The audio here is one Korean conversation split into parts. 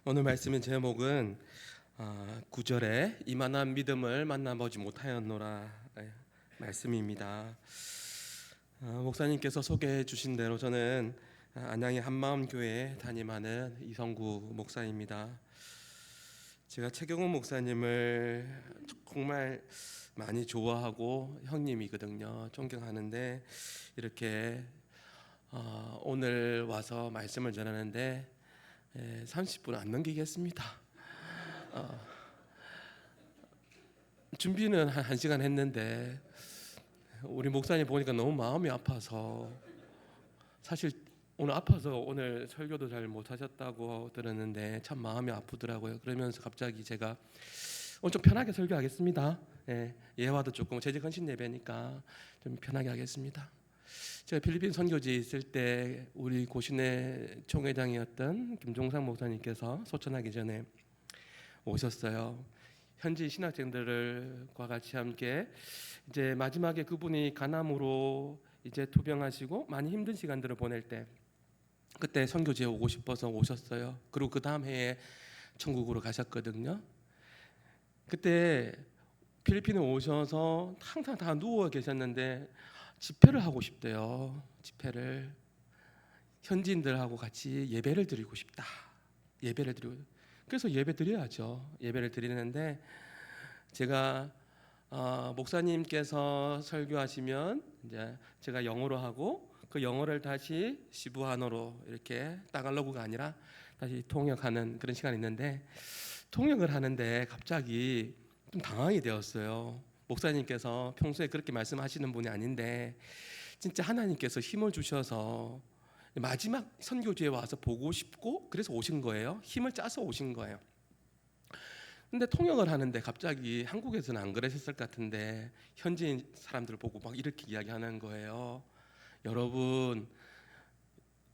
오늘 말씀의 제목은 9절에 이만한 믿음을 만나보지 못하였노라 말씀입니다. 목사님께서 소개해 주신 대로 저는 안양의 한마음교회 담임하는 이성구 목사입니다. 제가 최경훈 목사님을 정말 많이 좋아하고 형님이거든요. 존경하는데 이렇게 오늘 와서 말씀을 전하는데 30분 안 넘기겠습니다. 준비는 한 1시간 했는데 우리 목사님 보니까 너무 마음이 아파서, 사실 오늘 아파서 오늘 설교도 잘 못하셨다고 들었는데 참 마음이 아프더라고요. 그러면서 갑자기 제가 오늘 좀 편하게 설교하겠습니다. 예화도 조금 재직 헌신 예배니까 좀 편하게 하겠습니다. 제가 필리핀 선교지에 있을 때 우리 고신의 총회장이었던 김종상 목사님께서 소천하기 전에 오셨어요. 현지 신학생들과 같이 함께 이제 마지막에 그분이 간암으로 이제 투병하시고 많이 힘든 시간들을 보낼 때 그때 선교지에 오고 싶어서 오셨어요. 그리고 그 다음 해에 천국으로 가셨거든요. 그때 필리핀에 오셔서 항상 다 누워 계셨는데 집회를 하고 싶대요. 집회를 현지인들하고 같이 예배를 드리고 싶다. 예배를 드리고, 그래서 예배 드려야죠. 예배를 드리는데 제가 목사님께서 설교하시면 이제 제가 영어로 하고 그 영어를 다시 시부하노로 이렇게 따갈로그가 아니라 다시 통역하는 그런 시간이 있는데, 통역을 하는데 갑자기 좀 당황이 되었어요. 목사님께서 평소에 그렇게 말씀하시는 분이 아닌데 진짜 하나님께서 힘을 주셔서 마지막 선교지에 와서 보고 싶고 그래서 오신 거예요. 힘을 짜서 오신 거예요. 근데 통역을 하는데 갑자기 한국에서는 안 그러셨을 것 같은데 현지인 사람들 보고 막 이렇게 이야기하는 거예요. 여러분,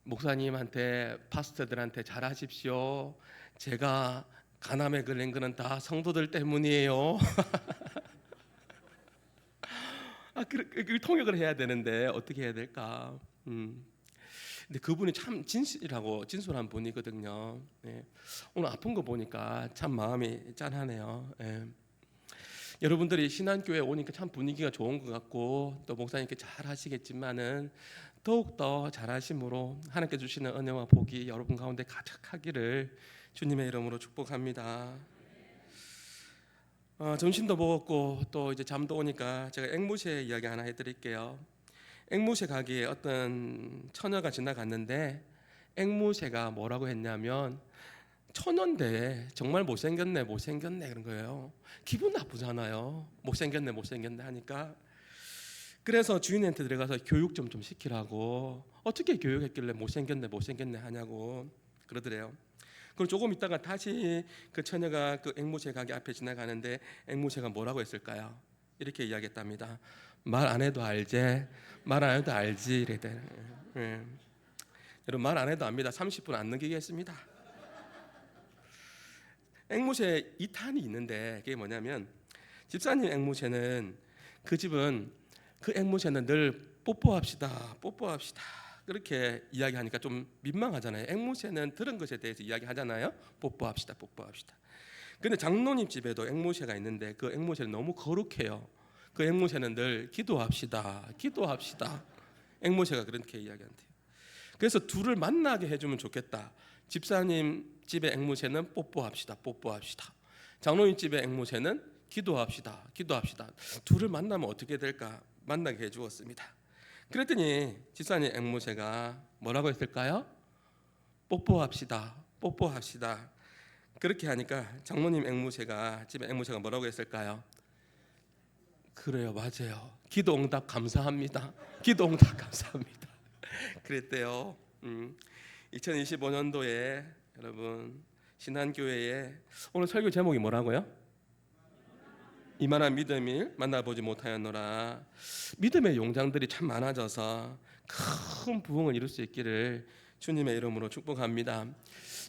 목사님한테 파스터들한테 잘하십시오. 제가 간암에 걸린 거는 다 성도들 때문이에요. 그 통역을 해야 되는데 어떻게 해야 될까? 근데 그분이 참 진솔한 분이거든요. 오늘 아픈 거 보니까 참 마음이 짠하네요. 여러분들이 신한교회 오니까 참 분위기가 좋은 것 같고 또 목사님께 잘 하시겠지만은 더욱더 잘하심으로 하나님께 주시는 은혜와 복이 여러분 가운데 가득하기를 주님의 이름으로 축복합니다. 점심도 먹었고 또 이제 잠도 오니까 제가 앵무새 이야기 하나 해드릴게요. 앵무새 가게에 어떤 처녀가 지나갔는데 앵무새가 뭐라고 했냐면, 처녀인데 정말 못생겼네 그런 거예요. 기분 나쁘잖아요. 못생겼네 하니까. 그래서 주인한테 들어가서 교육 좀 시키라고, 어떻게 교육했길래 못생겼네 하냐고 그러더래요. 그리고 조금 있다가 다시 그 처녀가 그 앵무새 가게 앞에 지나가는데 앵무새가 뭐라고 했을까요? 이렇게 이야기했답니다. 말 안 해도 알지, 말 안 해도 알지 이랬대. 여러분, 말 안 해도 압니다. 30분 안 넘기겠습니다. 앵무새 2탄이 있는데 그게 뭐냐면, 집사님 앵무새는 그 집은 그 앵무새는 늘 뽀뽀합시다 그렇게 이야기하니까 좀 민망하잖아요. 앵무새는 들은 것에 대해서 이야기하잖아요. 뽀뽀합시다. 근데 장로님 집에도 앵무새가 있는데 그 앵무새는 너무 거룩해요. 그 앵무새는 늘 기도합시다. 앵무새가 그렇게 이야기한대요. 그래서 둘을 만나게 해주면 좋겠다. 집사님 집의 앵무새는 뽀뽀합시다. 장로님 집의 앵무새는 기도합시다. 둘을 만나면 어떻게 될까? 만나게 해주었습니다. 그랬더니 집사님 앵무새가 뭐라고 했을까요? 뽀뽀합시다. 그렇게 하니까 장모님 앵무새가, 집에 앵무새가 뭐라고 했을까요? 그래요, 맞아요. 기도 응답 감사합니다. 그랬대요. 2025년도에 여러분 신한교회에 오늘 설교 제목이 뭐라고요? 이만한 믿음을 만나보지 못하였노라. 믿음의 용장들이 참 많아져서 큰 부흥을 이룰 수 있기를 주님의 이름으로 축복합니다.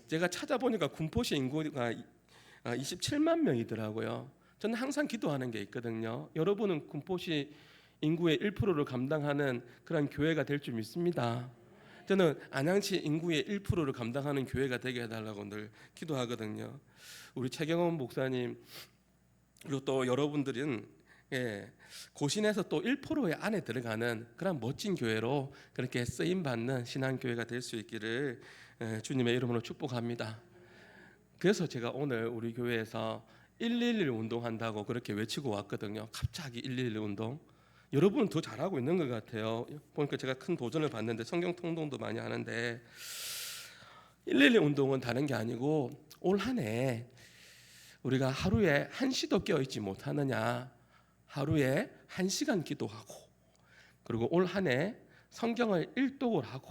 제가 찾아보니까 군포시 인구가 27만 명이더라고요. 저는 항상 기도하는 게 있거든요. 여러분은 군포시 인구의 1%를 감당하는 그런 교회가 될 줄 믿습니다. 저는 안양시 인구의 1%를 감당하는 교회가 되게 해달라고 늘 기도하거든요. 우리 최경원 목사님 그리고 또 여러분들은 고신에서 또 1%의 안에 들어가는 그런 멋진 교회로 그렇게 쓰임 받는 신앙 교회가 될 수 있기를 주님의 이름으로 축복합니다. 그래서 제가 오늘 우리 교회에서 111 운동한다고 그렇게 외치고 왔거든요. 갑자기 111 운동. 여러분은 더 잘하고 있는 것 같아요. 보니까 제가 큰 도전을 받는데 성경 통독도 많이 하는데 111 운동은 다른 게 아니고 올 한 해 우리가 하루에 1시도 깨어있지 못하느냐, 하루에 1시간 기도하고, 그리고 올 한 해 성경을 일독을 하고,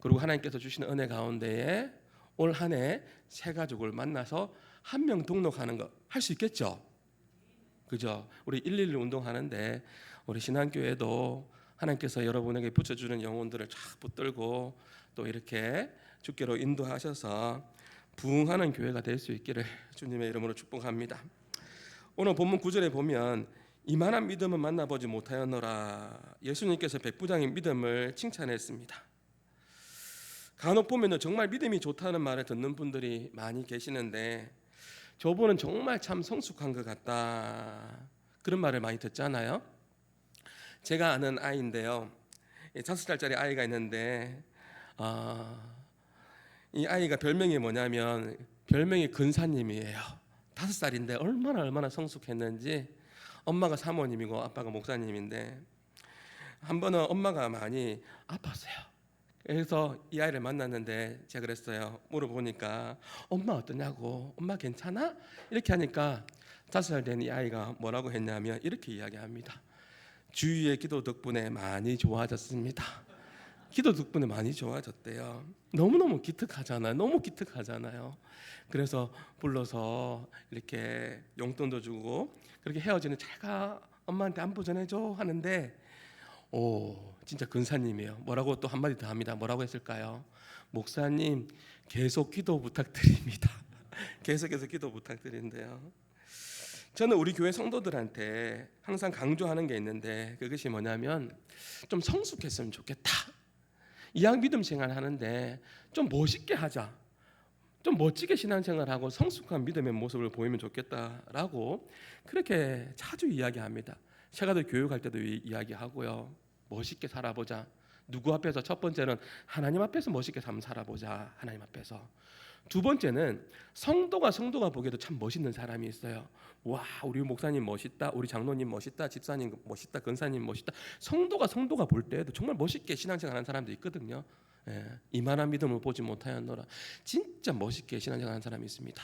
그리고 하나님께서 주시는 은혜 가운데에 올 한 해 새 가족을 만나서 한 명 등록하는 거 할 수 있겠죠? 그죠? 우리 111 운동하는데 우리 신앙교회도 하나님께서 여러분에게 붙여주는 영혼들을 쫙 붙들고 또 이렇게 주께로 인도하셔서 부흥하는 교회가 될 수 있기를 주님의 이름으로 축복합니다. 오늘 본문 9절에 보면 이만한 믿음은 만나보지 못하였노라. 예수님께서 백부장의 믿음을 칭찬했습니다. 간혹 보면 정말 믿음이 좋다는 말을 듣는 분들이 많이 계시는데 저분은 정말 참 성숙한 것 같다, 그런 말을 많이 듣잖아요. 제가 아는 아이인데요, 5살짜리 아이가 있는데 이 아이가 별명이 뭐냐면 별명이 근사님이에요. 5살인데 얼마나 성숙했는지. 엄마가 사모님이고 아빠가 목사님인데 한 번은 엄마가 많이 아팠어요. 그래서 이 아이를 만났는데 제가 그랬어요. 물어보니까 엄마 어떠냐고, 엄마 괜찮아? 이렇게 하니까 5살 된 이 아이가 뭐라고 했냐면 이렇게 이야기합니다. 주위의 기도 덕분에 많이 좋아졌습니다. 기도 덕분에 많이 좋아졌대요. 너무너무 기특하잖아요. 너무 기특하잖아요. 그래서 불러서 이렇게 용돈도 주고 그렇게 헤어지는 잘가 엄마한테 안부 전해줘 하는데 진짜 근사님이에요. 뭐라고 또 한마디 더 합니다. 뭐라고 했을까요? 목사님 계속 기도 부탁드립니다. 계속해서 기도 부탁드린대요. 저는 우리 교회 성도들한테 항상 강조하는 게 있는데 그것이 뭐냐면 좀 성숙했으면 좋겠다. 이왕 믿음 생활 하는데 좀 멋있게 하자, 좀 멋지게 신앙생활하고 성숙한 믿음의 모습을 보이면 좋겠다라고 그렇게 자주 이야기합니다. 새가들 교육할 때도 이야기하고요. 멋있게 살아보자. 누구 앞에서? 첫 번째는 하나님 앞에서 멋있게 한번 살아보자. 하나님 앞에서. 두 번째는 성도가 보기에도 참 멋있는 사람이 있어요. 와, 우리 목사님 멋있다, 우리 장로님 멋있다, 집사님 멋있다, 근사님 멋있다. 성도가 볼 때에도 정말 멋있게 신앙생활하는 사람도 있거든요. 이만한 믿음을 보지 못하였노라. 진짜 멋있게 신앙생활하는 사람이 있습니다.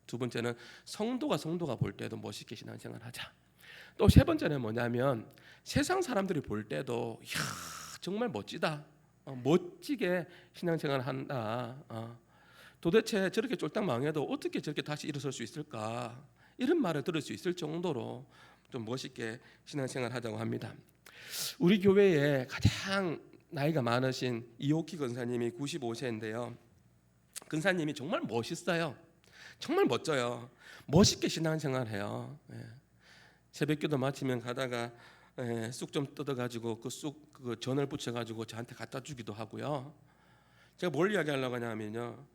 두 번째는 성도가 볼 때도 멋있게 신앙생활하자. 또 세 번째는 뭐냐면 세상 사람들이 볼 때도 이야, 정말 멋지다, 멋지게 신앙생활한다. 도대체 저렇게 쫄딱 망해도 어떻게 저렇게 다시 일어설 수 있을까, 이런 말을 들을 수 있을 정도로 좀 멋있게 신앙생활하자고 합니다. 우리 교회에 가장 나이가 많으신 이호키 근사님이 95세인데요 근사님이 정말 멋있어요. 정말 멋져요. 멋있게 신앙생활해요. 새벽기도 마치면 가다가 쑥 좀 뜯어가지고 그 전을 붙여가지고 저한테 갖다 주기도 하고요. 제가 뭘 이야기하려고 하냐면요,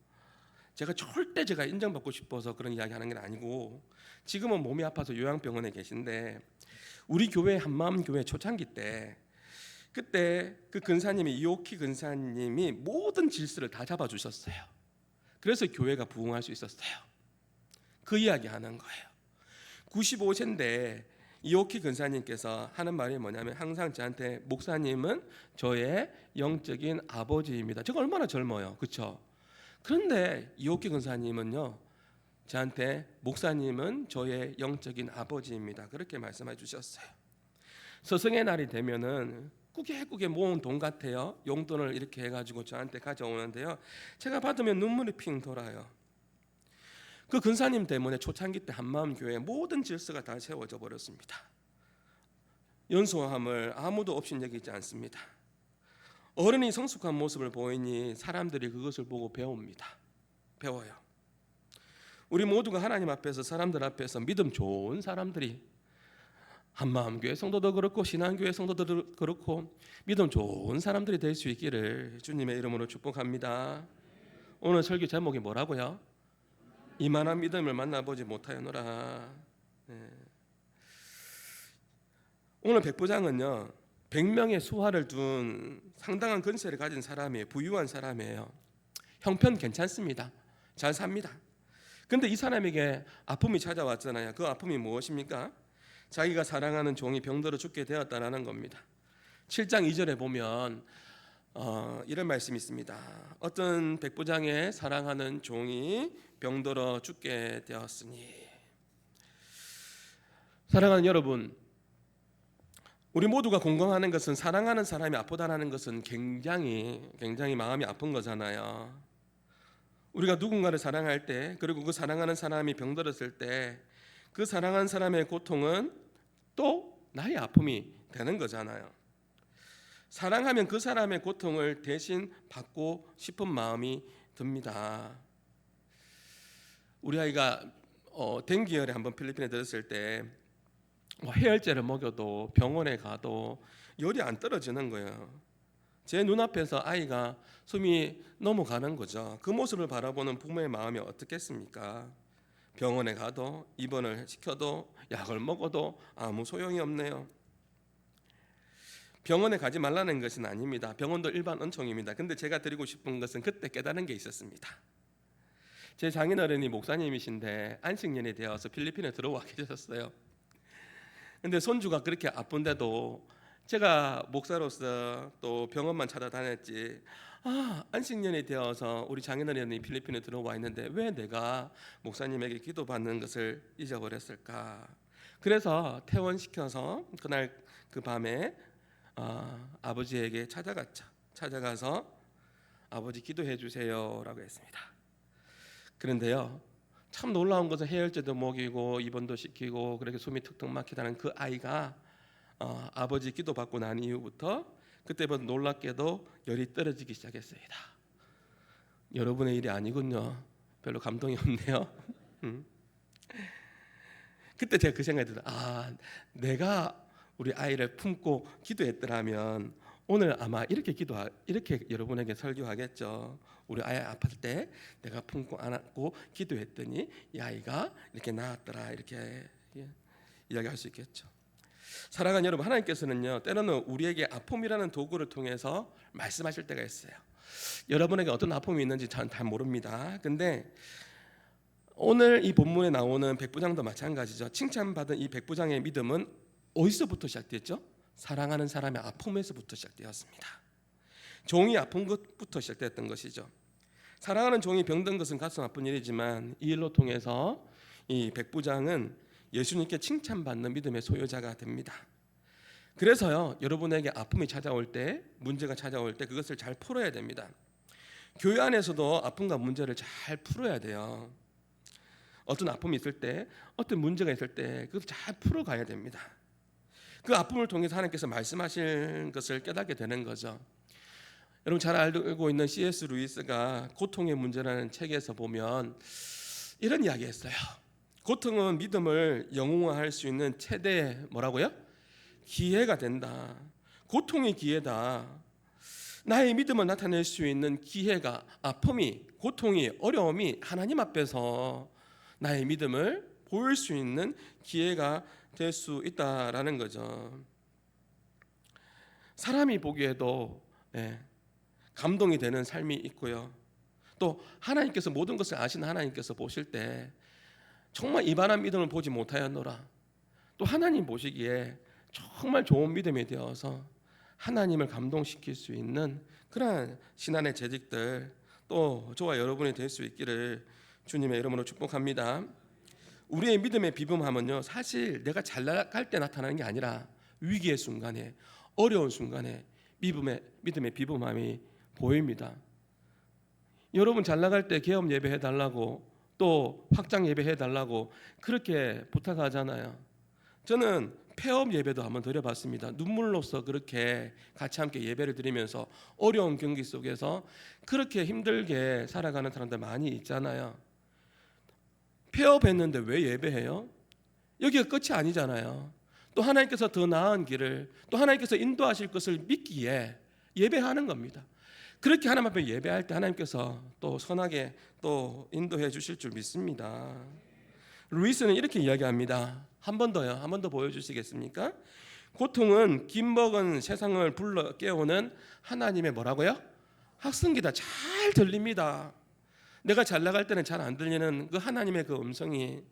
제가 절대 제가 인정받고 싶어서 그런 이야기하는 게 아니고 지금은 몸이 아파서 요양병원에 계신데 우리 교회 한마음교회 초창기 때 그때 그 근사님이 이오키 근사님이 모든 질서를 다 잡아주셨어요. 그래서 교회가 부흥할 수 있었어요. 그 이야기하는 거예요. 95세인데 이오키 근사님께서 하는 말이 뭐냐면 항상 저한테 목사님은 저의 영적인 아버지입니다. 제가 얼마나 젊어요, 그렇죠? 그런데 이오키 근사님은요 저한테 목사님은 저의 영적인 아버지입니다, 그렇게 말씀해 주셨어요. 서성의 날이 되면은 꾸게 모은 돈 같아요. 용돈을 이렇게 해가지고 저한테 가져오는데요, 제가 받으면 눈물이 핑 돌아요. 그 근사님 때문에 초창기 때 한마음교회 모든 질서가 다 세워져 버렸습니다. 연소함을 아무도 없인 여기지 않습니다. 어른이 성숙한 모습을 보이니 사람들이 그것을 보고 배워요. 우리 모두가 하나님 앞에서 사람들 앞에서 믿음 좋은 사람들이 한마음교회 성도도 그렇고 신앙교회 성도도 그렇고 믿음 좋은 사람들이 될 수 있기를 주님의 이름으로 축복합니다. 오늘 설교 제목이 뭐라고요? 이만한 믿음을 만나보지 못하였노라. 네. 오늘 백부장은요 100명의 수하를 둔 상당한 권세를 가진 사람이에요. 부유한 사람이에요. 형편 괜찮습니다. 잘 삽니다. 근데 이 사람에게 아픔이 찾아왔잖아요. 그 아픔이 무엇입니까? 자기가 사랑하는 종이 병들어 죽게 되었다라는 겁니다. 7장 2절에 보면 이런 말씀이 있습니다. 어떤 백부장의 사랑하는 종이 병들어 죽게 되었으니. 사랑하는 여러분, 우리 모두가 공감하는 것은 사랑하는 사람이 아프다는 것은 굉장히 마음이 아픈 거잖아요. 우리가 누군가를 사랑할 때, 그리고 그 사랑하는 사람이 병들었을 때 그 사랑하는 사람의 고통은 또 나의 아픔이 되는 거잖아요. 사랑하면 그 사람의 고통을 대신 받고 싶은 마음이 듭니다. 우리 아이가 댕기열에 한번 필리핀에 들었을 때 해열제를 먹여도 병원에 가도 열이 안 떨어지는 거예요. 제 눈앞에서 아이가 숨이 넘어가는 거죠. 그 모습을 바라보는 부모의 마음이 어떻겠습니까? 병원에 가도 입원을 시켜도 약을 먹어도 아무 소용이 없네요. 병원에 가지 말라는 것은 아닙니다. 병원도 일반 은총입니다. 근데 제가 드리고 싶은 것은 그때 깨달은 게 있었습니다. 제 장인어른이 목사님이신데 안식년이 되어서 필리핀에 들어와 계셨어요. 근데 손주가 그렇게 아픈데도 제가 목사로서 또 병원만 찾아다녔지, 안식년이 되어서 우리 장인어른이 필리핀에 들어와 있는데 왜 내가 목사님에게 기도받는 것을 잊어버렸을까? 그래서 퇴원시켜서 그날 그 밤에 아버지에게 찾아갔죠. 찾아가서 아버지 기도해 주세요라고 했습니다. 그런데요, 참 놀라운 것은 해열제도 먹이고 입원도 시키고 그렇게 숨이 턱턱 막히다는 그 아이가 아버지 기도받고 난 이후부터 그때부터 놀랍게도 열이 떨어지기 시작했습니다. 여러분의 일이 아니군요. 별로 감동이 없네요. 그때 제가 그 생각이 들어요. 내가 우리 아이를 품고 기도했더라면 오늘 아마 이렇게 여러분에게 설교하겠죠. 우리 아이 아팠을 때 내가 품고 안았고 기도했더니 이 아이가 이렇게 나았더라, 이렇게 이야기할 수 있겠죠. 사랑하는 여러분, 하나님께서는요 때로는 우리에게 아픔이라는 도구를 통해서 말씀하실 때가 있어요. 여러분에게 어떤 아픔이 있는지 잘 모릅니다. 근데 오늘 이 본문에 나오는 백부장도 마찬가지죠. 칭찬받은 이 백부장의 믿음은 어디서부터 시작됐죠? 사랑하는 사람의 아픔에서부터 시작되었습니다. 종이 아픈 것부터 시작됐던 것이죠. 사랑하는 종이 병든 것은 가슴 아픈 일이지만 이 일로 통해서 이 백부장은 예수님께 칭찬받는 믿음의 소유자가 됩니다. 그래서요, 여러분에게 아픔이 찾아올 때, 문제가 찾아올 때 그것을 잘 풀어야 됩니다. 교회 안에서도 아픔과 문제를 잘 풀어야 돼요. 어떤 아픔이 있을 때, 어떤 문제가 있을 때 그것을 잘 풀어가야 됩니다. 그 아픔을 통해서 하나님께서 말씀하신 것을 깨닫게 되는 거죠. 여러분 잘 알고 있는 C.S. 루이스가 고통의 문제라는 책에서 보면 이런 이야기했어요. 고통은 믿음을 영웅화할 수 있는 최대 기회가 된다. 고통이 기회다. 나의 믿음을 나타낼 수 있는 기회가, 아픔이, 고통이, 어려움이 하나님 앞에서 나의 믿음을 보일 수 있는 기회가 될 수 있다라는 거죠. 사람이 보기에도 감동이 되는 삶이 있고요. 또 하나님께서 모든 것을 아시는 하나님께서 보실 때 정말 이만한 믿음을 보지 못하였노라. 또 하나님 보시기에 정말 좋은 믿음이 되어서 하나님을 감동시킬 수 있는 그러한 신앙의 재직들, 또 저와 여러분이 될 수 있기를 주님의 이름으로 축복합니다. 우리의 믿음의 비범함은요, 사실 내가 잘 나갈 때 나타나는 게 아니라 위기의 순간에, 어려운 순간에 믿음의 비범함이 보입니다. 여러분 잘 나갈 때 개업 예배 해달라고, 또 확장 예배 해달라고 그렇게 부탁하잖아요. 저는 폐업 예배도 한번 드려봤습니다. 눈물로써 그렇게 같이 함께 예배를 드리면서 어려운 경기 속에서 그렇게 힘들게 살아가는 사람들 많이 있잖아요. 폐업했는데 왜 예배해요? 여기가 끝이 아니잖아요. 또 하나님께서 더 나은 길을, 또 하나님께서 인도하실 것을 믿기에 예배하는 겁니다. 그렇게 하나님 앞에 예배할 때 하나님께서 또 선하게 또 인도해 주실 줄 믿습니다. 루이스는 이렇게 이야기합니다. 한 번 더요. 한 번 더 보여주시겠습니까? 고통은 김먹은 세상을 불러 깨우는 하나님의 뭐라고요? 학성기다. 잘 들립니다. 내가 잘 나갈 때는 잘 안 들리는 그 하나님의 그 음성이,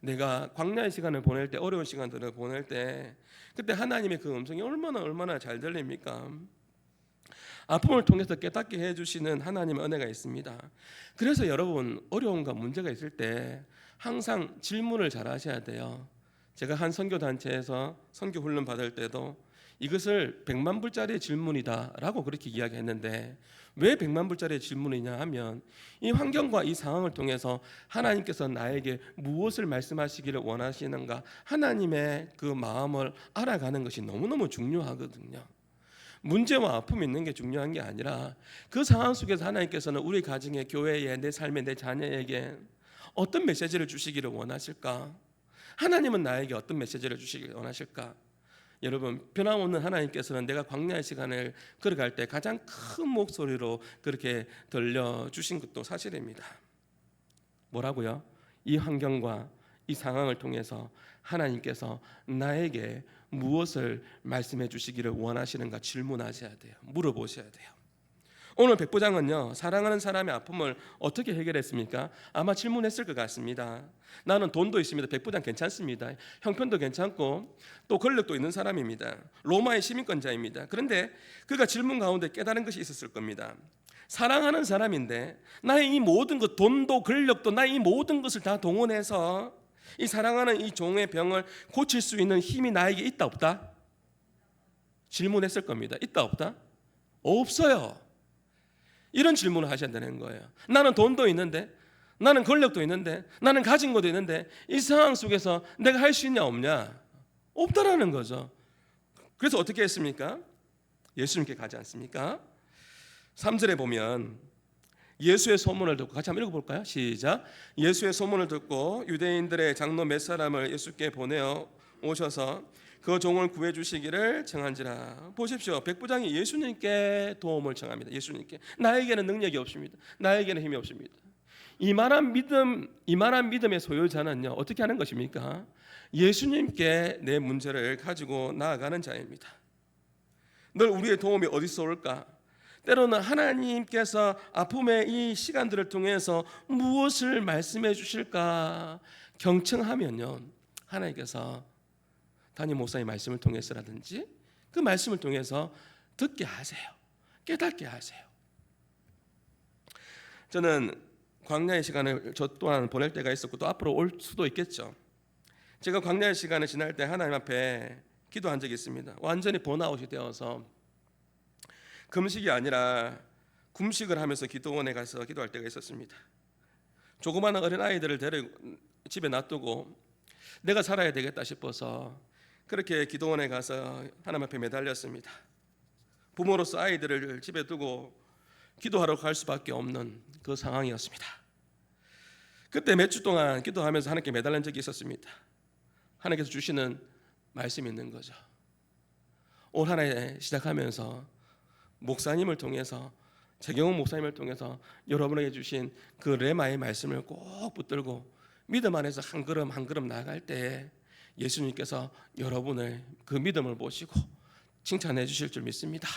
내가 광야의 시간을 보낼 때, 어려운 시간들을 보낼 때, 그때 하나님의 그 음성이 얼마나 잘 들립니까? 아픔을 통해서 깨닫게 해주시는 하나님의 은혜가 있습니다. 그래서 여러분, 어려움과 문제가 있을 때 항상 질문을 잘 하셔야 돼요. 제가 한 선교단체에서 선교훈련 받을 때도 이것을 100만 불짜리 질문이다 라고 그렇게 이야기했는데, 왜 100만 불짜리 질문이냐 하면, 이 환경과 이 상황을 통해서 하나님께서 나에게 무엇을 말씀하시기를 원하시는가, 하나님의 그 마음을 알아가는 것이 너무너무 중요하거든요. 문제와 아픔이 있는 게 중요한 게 아니라, 그 상황 속에서 하나님께서는 우리 가정에, 교회에, 내 삶에, 내 자녀에게 어떤 메시지를 주시기를 원하실까? 하나님은 나에게 어떤 메시지를 주시기를 원하실까? 여러분, 변함없는 하나님께서는 내가 광야의 시간을 걸어갈 때 가장 큰 목소리로 그렇게 들려주신 것도 사실입니다. 뭐라고요? 이 환경과 이 상황을 통해서 하나님께서 나에게 무엇을 말씀해 주시기를 원하시는가 질문하셔야 돼요. 물어보셔야 돼요. 오늘 백부장은요, 사랑하는 사람의 아픔을 어떻게 해결했습니까? 아마 질문했을 것 같습니다. 나는 돈도 있습니다. 백부장 괜찮습니다. 형편도 괜찮고 또 권력도 있는 사람입니다. 로마의 시민권자입니다. 그런데 그가 질문 가운데 깨달은 것이 있었을 겁니다. 사랑하는 사람인데 나의 이 모든 것, 돈도 권력도, 나의 이 모든 것을 다 동원해서 이 사랑하는 이 종의 병을 고칠 수 있는 힘이 나에게 있다 없다? 질문했을 겁니다. 있다 없다? 없어요. 이런 질문을 하셔야 되는 거예요. 나는 돈도 있는데, 나는 권력도 있는데, 나는 가진 것도 있는데, 이 상황 속에서 내가 할 수 있냐 없냐? 없다라는 거죠. 그래서 어떻게 했습니까? 예수님께 가지 않습니까? 3절에 보면 예수의 소문을 듣고, 같이 한번 읽어볼까요? 시작. 예수의 소문을 듣고 유대인들의 장로 몇 사람을 예수께 보내어 오셔서 그 종을 구해 주시기를 청한지라. 보십시오. 백부장이 예수님께 도움을 청합니다. 예수님께. 나에게는 능력이 없습니다. 나에게는 힘이 없습니다. 이만한 믿음의 소유자는요, 어떻게 하는 것입니까? 예수님께 내 문제를 가지고 나아가는 자입니다. 늘 우리의 도움이 어디서 올까? 때로는 하나님께서 아픔의 이 시간들을 통해서 무엇을 말씀해 주실까 경청하면요, 하나님께서 담임 목사의 말씀을 통해서라든지 그 말씀을 통해서 듣게 하세요. 깨닫게 하세요. 저는 광야의 시간을 저 또한 보낼 때가 있었고 또 앞으로 올 수도 있겠죠. 제가 광야의 시간을 지날 때 하나님 앞에 기도한 적이 있습니다. 완전히 번아웃이 되어서 금식이 아니라 금식을 하면서 기도원에 가서 기도할 때가 있었습니다. 조그마한 어린아이들을 데리고 집에 놔두고 내가 살아야 되겠다 싶어서 그렇게 기도원에 가서 하나님 앞에 매달렸습니다. 부모로서 아이들을 집에 두고 기도하러 갈 수밖에 없는 그 상황이었습니다. 그때 몇 주 동안 기도하면서 하나님께 매달린 적이 있었습니다. 하나님께서 주시는 말씀이 있는 거죠. 올 한 해 시작하면서 목사님을 통해서, 최경훈 목사님을 통해서 여러분에게 주신 그 레마의 말씀을 꼭 붙들고 믿음 안에서 한 걸음 한 걸음 나아갈 때 예수님께서 여러분의 그 믿음을 보시고 칭찬해 주실 줄 믿습니다.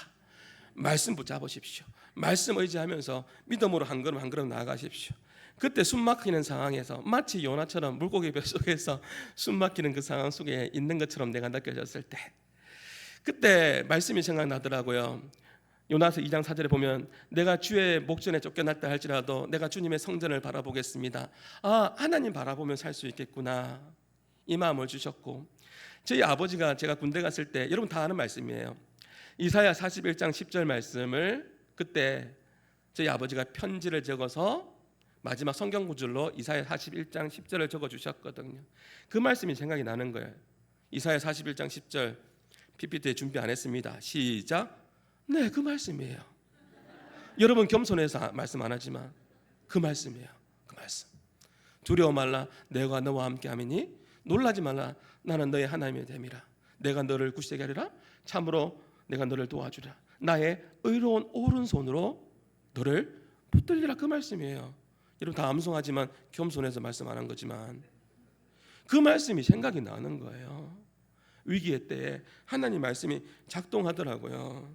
말씀 붙잡으십시오. 말씀 의지하면서 믿음으로 한 걸음 한 걸음 나아가십시오. 그때 숨 막히는 상황에서 마치 요나처럼 물고기 뱃속에서 숨 막히는 그 상황 속에 있는 것처럼 내가 느껴졌을 때, 그때 말씀이 생각나더라고요. 요나서 2장 4절에 보면 내가 주의 목전에 쫓겨났다 할지라도 내가 주님의 성전을 바라보겠습니다. 아, 하나님 바라보면 살 수 있겠구나, 이 마음을 주셨고, 저희 아버지가 제가 군대 갔을 때, 여러분 다 아는 말씀이에요. 이사야 41장 10절 말씀을 그때 저희 아버지가 편지를 적어서 마지막 성경 구절로 이사야 41장 10절을 적어주셨거든요. 그 말씀이 생각이 나는 거예요. 이사야 41장 10절 PPT에 준비 안 했습니다. 시작. 네, 그 말씀이에요. 여러분 겸손해서 말씀 안 하지만 그 말씀이에요. 그 말씀. 두려워 말라, 내가 너와 함께 함이니 놀라지 말라, 나는 너의 하나님이 됨이라. 내가 너를 굳세게 하리라. 참으로 내가 너를 도와주리라. 나의 의로운 오른손으로 너를 붙들리라. 그 말씀이에요. 여러분 다 암송하지만 겸손해서 말씀 안 한 거지만 그 말씀이 생각이 나는 거예요. 위기의 때에 하나님 말씀이 작동하더라고요.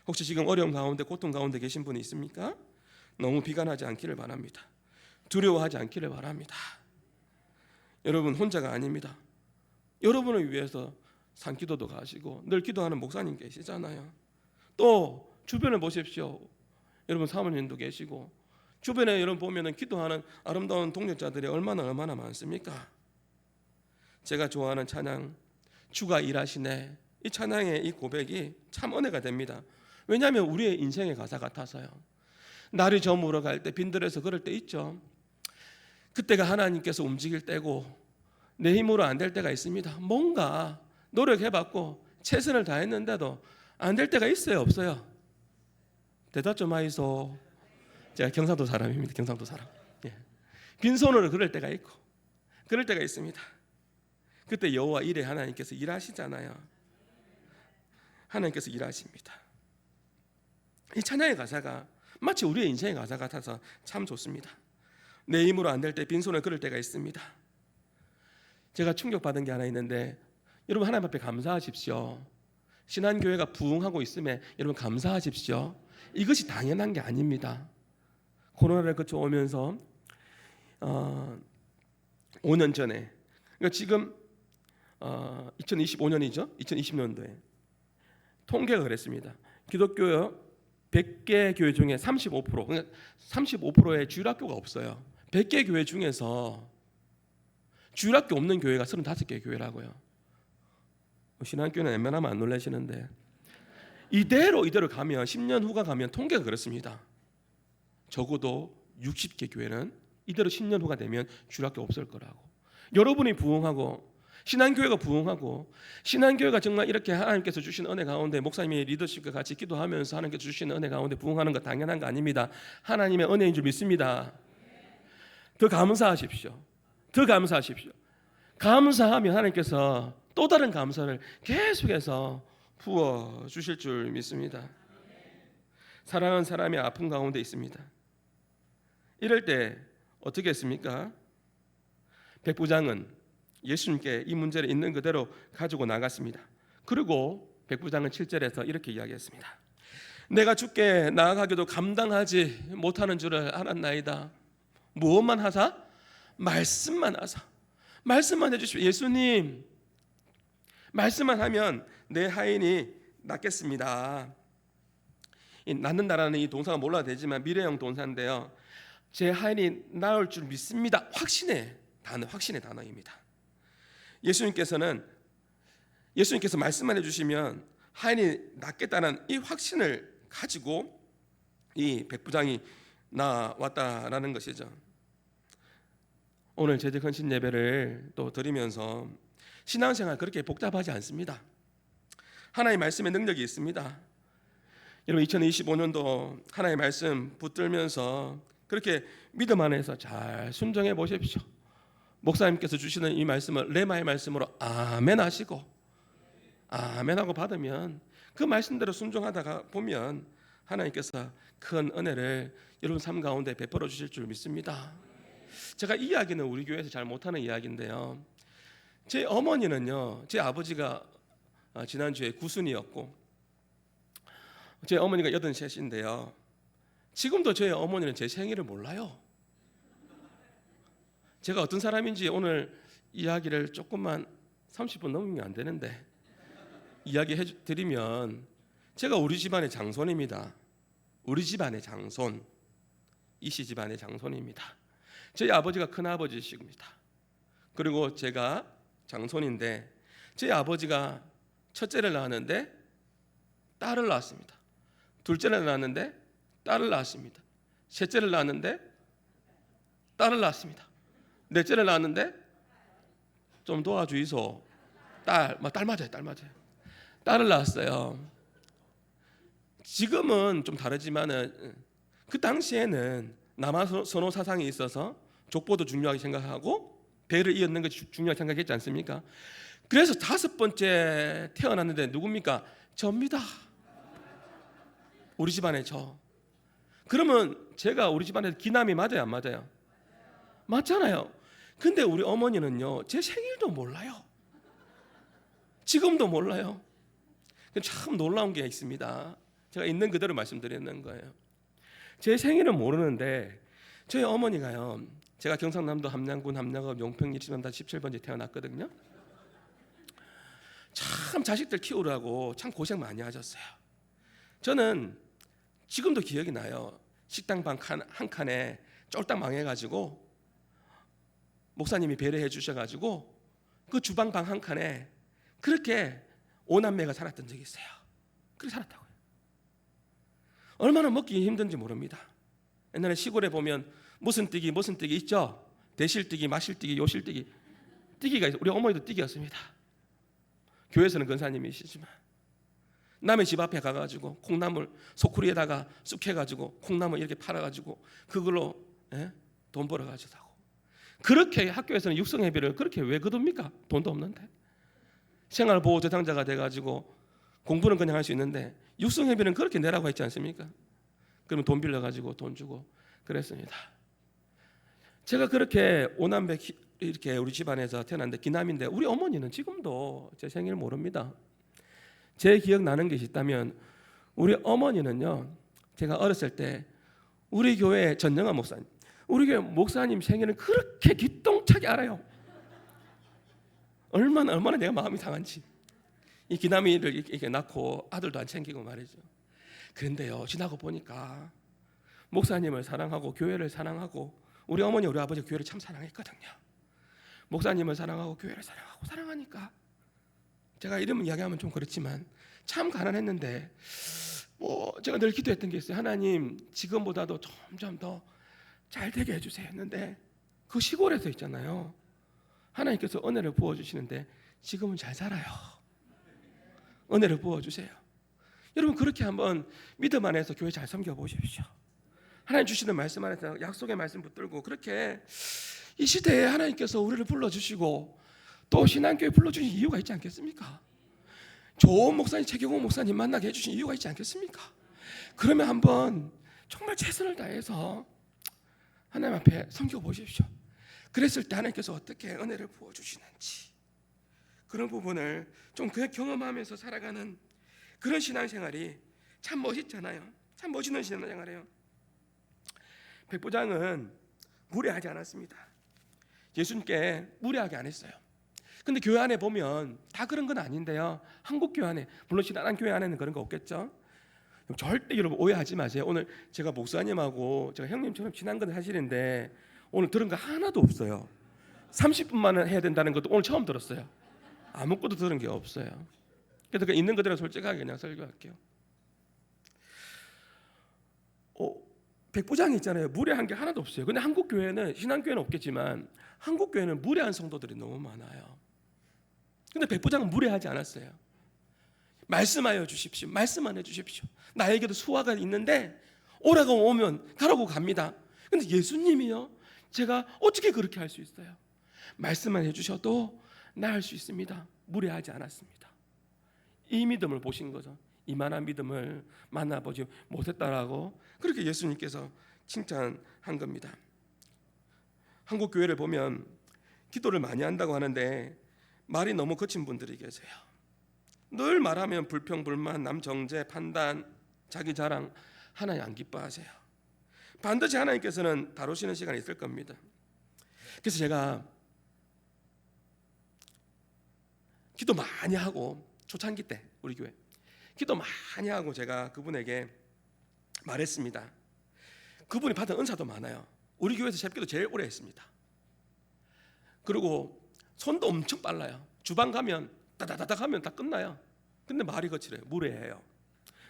혹시 지금 어려움 가운데 고통 가운데 계신 분이 있습니까? 너무 비관하지 않기를 바랍니다. 두려워하지 않기를 바랍니다. 여러분 혼자가 아닙니다. 여러분을 위해서 산기도도 가시고 늘 기도하는 목사님 계시잖아요. 또 주변을 보십시오. 여러분 사모님도 계시고 주변에 여러분 보면은 기도하는 아름다운 동력자들이 얼마나 많습니까? 제가 좋아하는 찬양 주가 일하시네, 이 찬양의 이 고백이 참 은혜가 됩니다. 왜냐하면 우리의 인생의 가사 같아서요. 날이 저물어 갈 때 빈들에서 그럴 때 있죠. 그때가 하나님께서 움직일 때고 내 힘으로 안 될 때가 있습니다. 뭔가 노력해봤고 최선을 다했는데도 안 될 때가 있어요, 없어요? 대답 좀 하이소. 제가 경상도 사람입니다. 경상도 사람. 예. 빈손으로 그럴 때가 있고 그럴 때가 있습니다. 그때 여호와 일에 하나님께서 일하시잖아요. 하나님께서 일하십니다. 이 찬양의 가사가 마치 우리의 인생의 가사 같아서 참 좋습니다. 내 힘으로 안 될 때 빈손을 그럴 때가 있습니다. 제가 충격받은 게 하나 있는데 여러분 하나님 앞에 감사하십시오. 신한교회가 부흥하고 있음에 여러분 감사하십시오. 이것이 당연한 게 아닙니다. 코로나를 거쳐오면서 5년 전에 그러니까 지금 2025년이죠. 2020년도에 통계가 그랬습니다. 기독교 100개 교회 중에 35% 그러니까 35%의 주일학교가 없어요. 100개 교회 중에서 주일학교 없는 교회가 35개 교회라고요. 신한교회는 웬만하면 안 놀라시는데 이대로 가면 10년 후가 가면 통계가 그렇습니다. 적어도 60개 교회는 이대로 10년 후가 되면 주일학교 없을 거라고. 여러분이 부흥하고 신한교회가 부흥하고 신한교회가 정말 이렇게 하나님께서 주신 은혜 가운데 목사님의 리더십과 같이 기도하면서 하나님께서 주신 은혜 가운데 부흥하는 거 당연한 거 아닙니다. 하나님의 은혜인 줄 믿습니다. 더 감사하십시오. 더 감사하십시오. 감사하면 하나님께서 또 다른 감사를 계속해서 부어 주실 줄 믿습니다. 사랑하는 사람이 아픔 가운데 있습니다. 이럴 때 어떻게 했습니까? 백부장은 예수님께 이 문제를 있는 그대로 가지고 나갔습니다. 그리고 백부장은 7절에서 이렇게 이야기했습니다. 내가 주께 나아가기도 감당하지 못하는 줄을 알았나이다. 무엇만 하사? 말씀만 하사. 말씀만 해주십시오. 예수님 말씀만 하면 내 하인이 낫겠습니다. 이 낫는다라는 이 동사가 몰라도 되지만 미래형 동사인데요. 제 하인이 나을 줄 믿습니다. 확신의 단어입니다. 예수님께서 말씀만 해주시면 하인이 낫겠다는 이 확신을 가지고 이 백부장이 나왔다라는 것이죠. 오늘 제적 헌신 예배를 또 드리면서 신앙생활 그렇게 복잡하지 않습니다. 하나님의 말씀의 능력이 있습니다. 여러분 2025년도 하나님의 말씀 붙들면서 그렇게 믿음 안에서 잘 순종해 보십시오. 목사님께서 주시는 이 말씀을 레마의 말씀으로 아멘 하시고 아멘 하고 받으면 그 말씀대로 순종하다가 보면 하나님께서 큰 은혜를 여러분 삶 가운데 베풀어 주실 줄 믿습니다. 제가 이 이야기는 우리 교회에서 잘 못하는 이야기인데요. 제 어머니는요, 제 아버지가 지난주에 구순이었고 제 어머니가 83인데요. 지금도 저희 어머니는 제 생일을 몰라요. 제가 어떤 사람인지 오늘 이야기를 조금만 30분 넘으면 안 되는데 이야기해 드리면 제가 우리 집안의 장손입니다. 우리 집안의 장손, 이씨 집안의 장손입니다. 저희 아버지가 큰아버지십니다. 그리고 제가 장손인데 저희 아버지가 첫째를 낳았는데 딸을 낳았습니다. 둘째를 낳았는데 딸을 낳았습니다. 셋째를 낳았는데 딸을 낳았습니다. 넷째를 낳았는데 좀 도와주이소. 딸 맞아요. 딸을 낳았어요. 지금은 좀 다르지만은 그 당시에는 남아선호 사상이 있어서 족보도 중요하게 생각하고 배를 이었는 것이 중요하게 생각했지 않습니까? 그래서 5번째 태어났는데 누굽니까? 저입니다. 우리 집안에 저. 그러면 제가 우리 집안에 기남이 맞아요, 안 맞아요? 맞잖아요. 근데 우리 어머니는요, 제 생일도 몰라요. 지금도 몰라요. 참 놀라운 게 있습니다. 제가 있는 그대로 말씀드리는 거예요. 제 생일은 모르는데 저희 어머니가요, 제가 경상남도 함양군 함양읍 용평리 지점단 17번째 태어났거든요. 참 자식들 키우라고 참 고생 많이 하셨어요. 저는 지금도 기억이 나요. 식당 방 한 칸에 쫄딱 망해가지고 목사님이 배려해 주셔가지고 그 주방 방 한 칸에 그렇게 5남매가 살았던 적이 있어요. 그렇게 살았다고요. 얼마나 먹기 힘든지 모릅니다. 옛날에 시골에 보면 무슨 띠기 있죠? 대실띠기, 마실띠기, 요실띠기. 띠기가 있어요. 우리 어머니도 띠기였습니다. 교회에서는 권사님이시지만 남의 집 앞에 가가지고 콩나물 소쿠리에다가 쑥 해가지고 콩나물 이렇게 팔아가지고 그걸로 돈 벌어가지고 하고, 그렇게 학교에서는 육성회비를 그렇게 왜 거둡니까? 돈도 없는데. 생활보호대상자가 돼가지고 공부는 그냥 할 수 있는데 육성회비는 그렇게 내라고 했지 않습니까? 그러면 돈 빌려가지고 돈 주고 그랬습니다. 제가 그렇게 5남매 이렇게 우리 집안에서 태어났는데 기남인데 우리 어머니는 지금도 제 생일 모릅니다. 제 기억나는 것이 있다면 우리 어머니는요, 제가 어렸을 때 우리 교회 전영아 목사님, 우리 교회 목사님 생일은 그렇게 기똥차게 알아요. 얼마나 내가 마음이 상한지. 이 기남이를 이렇게 낳고 아들도 안 챙기고 말이죠. 그런데요, 지나고 보니까 목사님을 사랑하고 교회를 사랑하고 우리 어머니 우리 아버지 교회를 참 사랑했거든요. 목사님을 사랑하고 교회를 사랑하고 사랑하니까 제가 이름을 이야기하면 좀 그렇지만 참 가난했는데 제가 늘 기도했던 게 있어요. 하나님 지금보다도 점점 더 잘 되게 해주세요 했는데 그 시골에서 있잖아요, 하나님께서 은혜를 부어주시는데 지금은 잘 살아요. 은혜를 부어주세요. 여러분 그렇게 한번 믿음 안에서 교회 잘 섬겨보십시오. 하나님 주시는 말씀 안에서 약속의 말씀 붙들고 그렇게 이 시대에 하나님께서 우리를 불러주시고 또 신앙교회 불러주신 이유가 있지 않겠습니까? 좋은 목사님, 최경호 목사님 만나게 해주신 이유가 있지 않겠습니까? 그러면 한번 정말 최선을 다해서 하나님 앞에 섬겨보십시오. 그랬을 때 하나님께서 어떻게 은혜를 부어주시는지 그런 부분을 좀 경험하면서 살아가는 그런 신앙생활이 참 멋있잖아요. 참 멋있는 신앙생활이에요. 백부장은 무례하지 않았습니다. 예수님께 무례하게 안 했어요. 근데 교회 안에 보면 다 그런 건 아닌데요, 한국 교회 안에, 물론 신앙 교회 안에는 그런 거 없겠죠. 절대 여러분 오해하지 마세요. 오늘 제가 목사님하고 제가 형님처럼 친한 건 사실인데 오늘 들은 거 하나도 없어요. 30분만 해야 된다는 것도 오늘 처음 들었어요. 아무것도 들은 게 없어요. 그래서 있는 그대로 솔직하게 그냥 설교할게요. 백부장이 있잖아요. 무례한 게 하나도 없어요. 근데 한국 교회는, 신앙교회는 없겠지만 한국 교회는 무례한 성도들이 너무 많아요. 근데 백부장은 무례하지 않았어요. 말씀하여 주십시오. 말씀만 해주십시오. 나에게도 수화가 있는데 오라고 오면 가라고 갑니다. 근데 예수님이요, 제가 어떻게 그렇게 할 수 있어요? 말씀만 해주셔도 나 할 수 있습니다. 무례하지 않았습니다. 이 믿음을 보신 거죠. 이만한 믿음을 만나보지 못했다라고 그렇게 예수님께서 칭찬한 겁니다. 한국 교회를 보면 기도를 많이 한다고 하는데 말이 너무 거친 분들이 계세요. 늘 말하면 불평, 불만, 남 정죄, 판단, 자기 자랑, 하나님 안 기뻐하세요. 반드시 하나님께서는 다루시는 시간이 있을 겁니다. 그래서 제가 기도 많이 하고 초창기 때 우리 교회 기도 많이 하고 제가 그분에게 말했습니다. 그분이 받은 은사도 많아요. 우리 교회에서 새벽기도 제일 오래 했습니다. 그리고 손도 엄청 빨라요. 주방 가면 따다다닥 하면 다 끝나요. 근데 말이 거칠어요. 무례해요.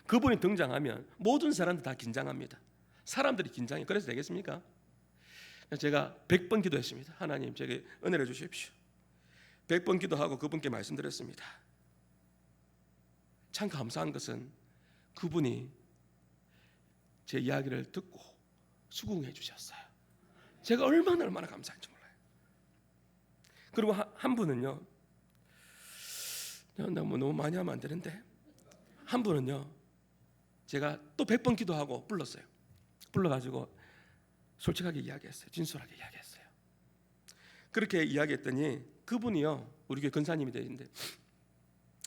그분이 등장하면 모든 사람들 다 긴장합니다. 사람들이 긴장해. 그래서 되겠습니까? 제가 100번 기도했습니다. 하나님 제게 은혜를 주십시오. 100번 기도하고 그분께 말씀드렸습니다. 참 감사한 것은 그분이 제 이야기를 듣고 수긍해 주셨어요. 제가 얼마나 감사한지 몰라요. 그리고 한 분은요, 뭐 너무 많이 하면 안 되는데 한 분은요 제가 또 100번 기도하고 불러가지고 솔직하게 이야기했어요. 진솔하게 이야기했어요. 그렇게 이야기했더니 그분이요 우리 교회 근사님이 되는데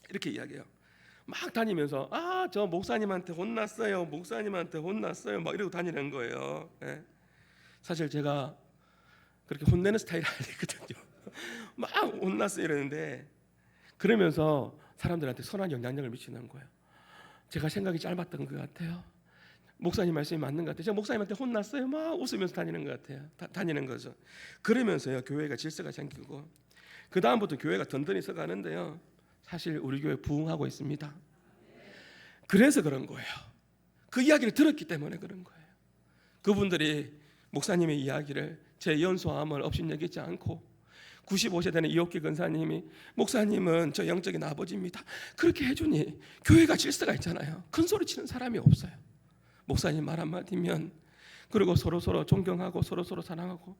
이렇게 이야기해요. 막 다니면서 저 목사님한테 혼났어요 막 이러고 다니는 거예요. 예. 사실 제가 그렇게 혼내는 스타일이 아니거든요. 막 혼났어요 이러는데 그러면서 사람들한테 선한 영향력을 미치는 거예요. 제가 생각이 짧았던 것 같아요. 목사님 말씀이 맞는 것 같아요. 제가 목사님한테 혼났어요. 막 웃으면서 다니는 것 같아요. 다니는 거죠. 그러면서요 교회가 질서가 생기고 그 다음부터 교회가 든든히 서가는데요. 사실 우리 교회 부흥하고 있습니다. 그래서 그런 거예요. 그 이야기를 들었기 때문에 그런 거예요. 그분들이 목사님의 이야기를 제 연소함을 업신여기지 않고 95세 되는 이옥기 근사님이 목사님은 저 영적인 아버지입니다. 그렇게 해주니 교회가 질서가 있잖아요. 큰 소리 치는 사람이 없어요. 목사님 말 한마디면 그리고 서로 존경하고 서로 사랑하고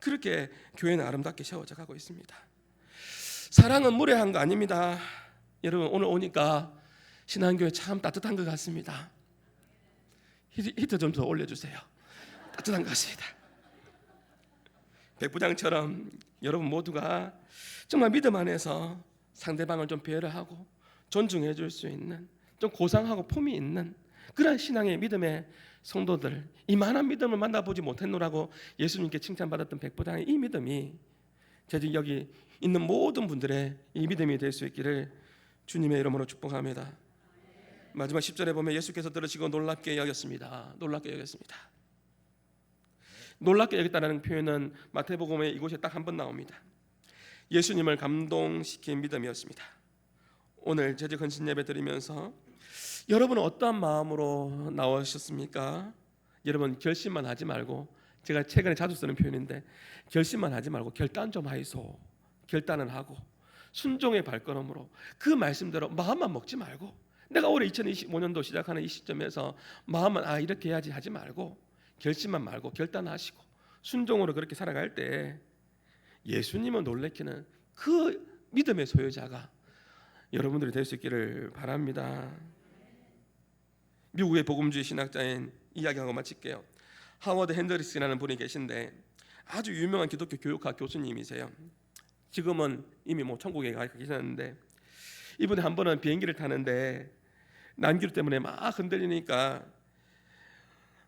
그렇게 교회는 아름답게 세워져 가고 있습니다. 사랑은 무례한 거 아닙니다. 여러분 오늘 오니까 신한교회 참 따뜻한 것 같습니다. 히트 좀 더 올려주세요. 따뜻한 것 같습니다. 백부장처럼 여러분 모두가 정말 믿음 안에서 상대방을 좀 배려하고 존중해 줄 수 있는 좀 고상하고 품이 있는 그런 신앙의 믿음의 성도들, 이만한 믿음을 만나보지 못했노라고 예수님께 칭찬받았던 백부장의 이 믿음이 제가 여기 있는 모든 분들의 이 믿음이 될 수 있기를 주님의 이름으로 축복합니다. 마지막 10절에 보면 예수께서 들으시고 놀랍게 여겼습니다. 놀랍게 여겼습니다. 놀랍게 여겼다는 표현은 마태복음에 이곳에 딱 한 번 나옵니다. 예수님을 감동시킨 믿음이었습니다. 오늘 제주 헌신 예배 드리면서 여러분은 어떠한 마음으로 나오셨습니까? 여러분 결심만 하지 말고, 제가 최근에 자주 쓰는 표현인데, 결심만 하지 말고 결단 좀 하이소. 결단은 하고 순종의 발걸음으로 그 말씀대로 마음만 먹지 말고, 내가 올해 2025년도 시작하는 이 시점에서 마음만 이렇게 해야지 하지 말고 결심만 말고 결단하시고 순종으로 그렇게 살아갈 때 예수님을 놀래키는 그 믿음의 소유자가 여러분들이 될 수 있기를 바랍니다. 미국의 복음주의 신학자인 이야기하고 마칠게요. 하워드 핸드리스라는 분이 계신데 아주 유명한 기독교 교육학 교수님이세요. 지금은 이미 천국에 가 계셨는데, 이분이 한 번은 비행기를 타는데 난기류 때문에 막 흔들리니까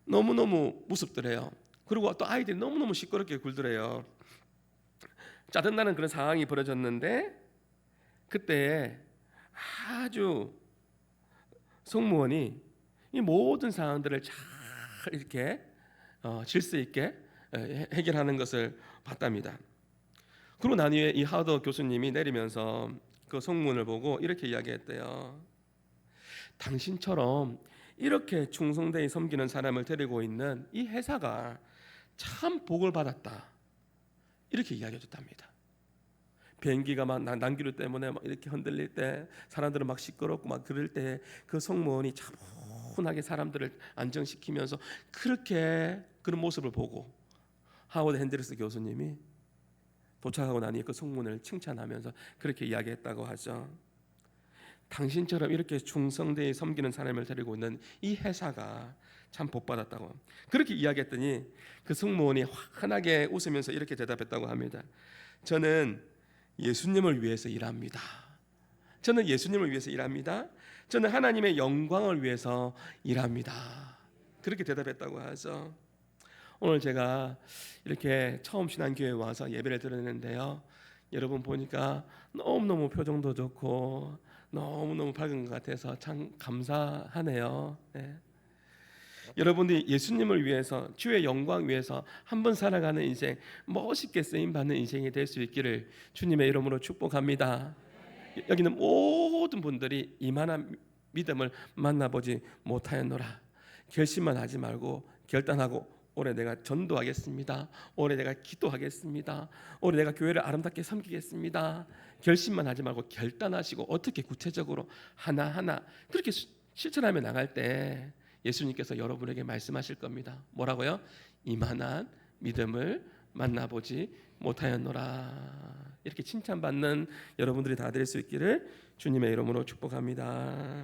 너무너무 무섭더래요. 그리고 또 아이들이 너무너무 시끄럽게 굴더래요. 짜증나는 그런 상황이 벌어졌는데, 그때 아주 승무원이 이 모든 상황들을 잘 이렇게 질서 있게 해결하는 것을 봤답니다. 그러고 난 후에 이 하워드 교수님이 내리면서 그 승무원을 보고 이렇게 이야기했대요. 당신처럼 이렇게 충성되이 섬기는 사람을 데리고 있는 이 회사가 참 복을 받았다. 이렇게 이야기해 줬답니다. 비행기가 막 난기류 때문에 막 이렇게 흔들릴 때, 사람들은 막 시끄럽고 막 그럴 때 그 승무원이 차분하게 사람들을 안정시키면서 그렇게 그런 모습을 보고 하워드 핸드리스 교수님이 도착하고 나니 그 승무원을 칭찬하면서 그렇게 이야기했다고 하죠. 당신처럼 이렇게 충성되이 섬기는 사람을 데리고 있는 이 회사가 참 복받았다고 그렇게 이야기했더니 그 승무원이 환하게 웃으면서 이렇게 대답했다고 합니다. 저는 예수님을 위해서 일합니다. 저는 예수님을 위해서 일합니다. 저는 하나님의 영광을 위해서 일합니다. 그렇게 대답했다고 하죠. 오늘 제가 이렇게 처음 신한교회에 와서 예배를 드렸는데요, 여러분 보니까 너무너무 표정도 좋고 너무너무 밝은 것 같아서 참 감사하네요. 네. 여러분들이 예수님을 위해서, 주의 영광 위해서 한번 살아가는 인생, 멋있게 쓰임받는 인생이 될 수 있기를 주님의 이름으로 축복합니다. 여기는 모든 분들이 이만한 믿음을 만나보지 못하였노라. 결심만 하지 말고 결단하고, 올해 내가 전도하겠습니다. 올해 내가 기도하겠습니다. 올해 내가 교회를 아름답게 섬기겠습니다. 결심만 하지 말고 결단하시고 어떻게 구체적으로 하나하나 그렇게 실천하며 나갈 때 예수님께서 여러분에게 말씀하실 겁니다. 뭐라고요? 이만한 믿음을 만나보지 못하였노라. 이렇게 칭찬받는 여러분들이 다 될 수 있기를 주님의 이름으로 축복합니다.